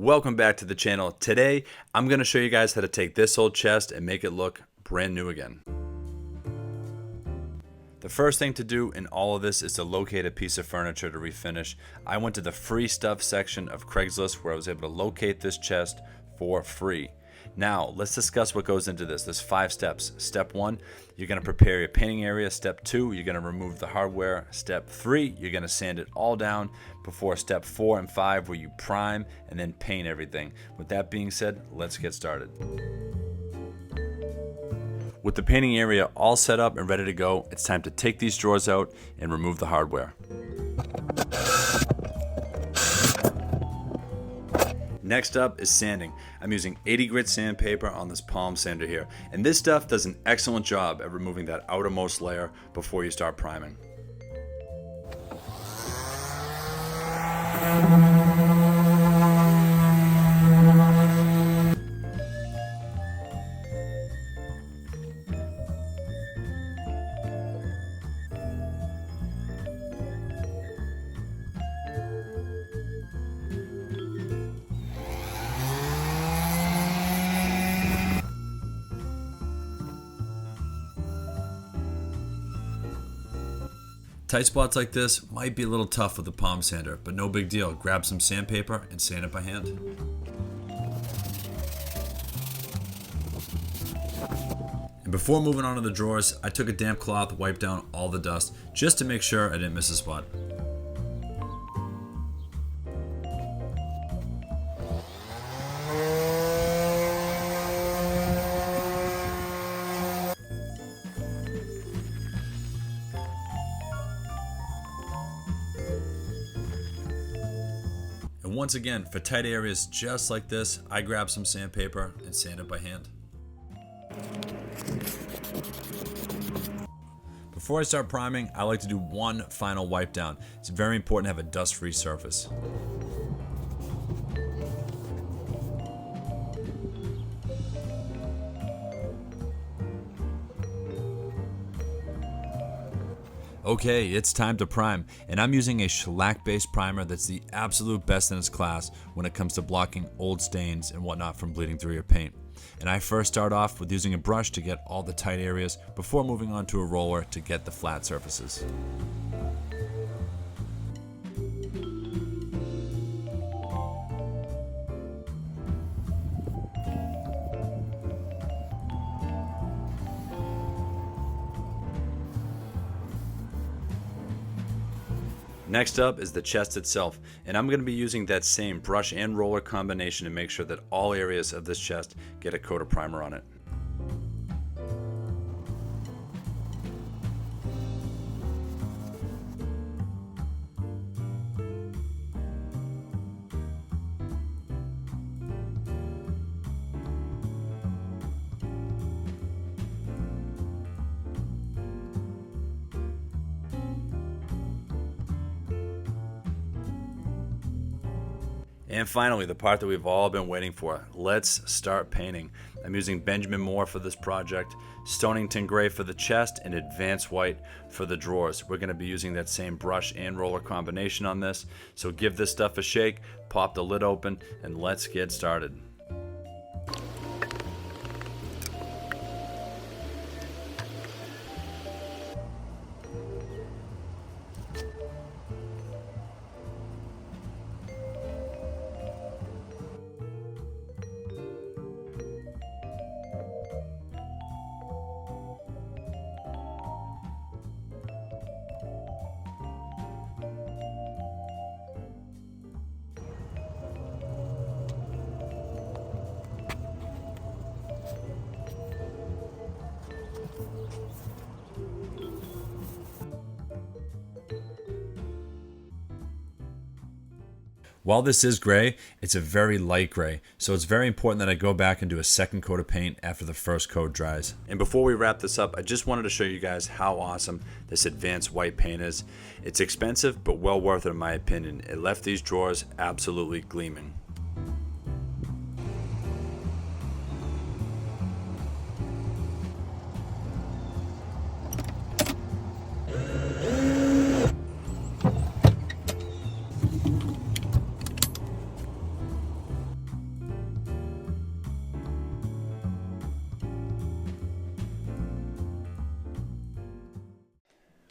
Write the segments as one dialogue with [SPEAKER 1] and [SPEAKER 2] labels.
[SPEAKER 1] Welcome back to the channel. Today, I'm going to show you guys how to take this old chest and make it look brand new again. The first thing to do in all of this is to locate a piece of furniture to refinish. I went to the free stuff section of Craigslist where I was able to locate this chest for free. Now, let's discuss what goes into this. There's 5 steps. Step 1, you're going to prepare your painting area. Step 2, you're going to remove the hardware. Step 3, you're going to sand it all down before step 4 and 5 where you prime and then paint everything. With that being said, let's get started. With the painting area all set up and ready to go, it's time to take these drawers out and remove the hardware. Next up is sanding. I'm using 80 grit sandpaper on this palm sander here, and this stuff does an excellent job at removing that outermost layer before you start priming. Tight spots like this might be a little tough with the palm sander, but no big deal. Grab some sandpaper and sand it by hand. And before moving on to the drawers, I took a damp cloth, wiped down all the dust, just to make sure I didn't miss a spot. And once again, for tight areas just like this, I grab some sandpaper and sand it by hand. Before I start priming, I like to do one final wipe down. It's very important to have a dust-free surface. Okay, it's time to prime, and I'm using a shellac-based primer that's the absolute best in its class when it comes to blocking old stains and whatnot from bleeding through your paint. And I first start off with using a brush to get all the tight areas before moving on to a roller to get the flat surfaces. Next up is the chest itself, and I'm going to be using that same brush and roller combination to make sure that all areas of this chest get a coat of primer on it. And finally, the part that we've all been waiting for. Let's start painting. I'm using Benjamin Moore for this project, Stonington Gray for the chest, and Advanced White for the drawers. We're going to be using that same brush and roller combination on this. So give this stuff a shake, pop the lid open, and let's get started. While this is gray, it's a very light gray, so it's very important that I go back and do a second coat of paint after the first coat dries. And before we wrap this up, I just wanted to show you guys how awesome this Advanced White paint is. It's expensive, but well worth it in my opinion. It left these drawers absolutely gleaming.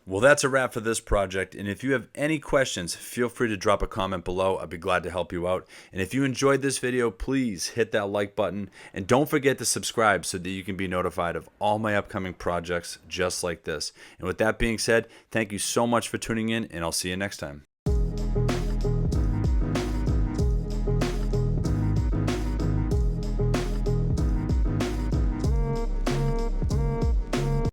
[SPEAKER 1] Well, that's a wrap for this project, and if you have any questions, feel free to drop a comment below. I'd be glad to help you out. And if you enjoyed this video, please hit that like button, and don't forget to subscribe so that you can be notified of all my upcoming projects just like this. And with that being said, thank you so much for tuning in, and I'll see you next time.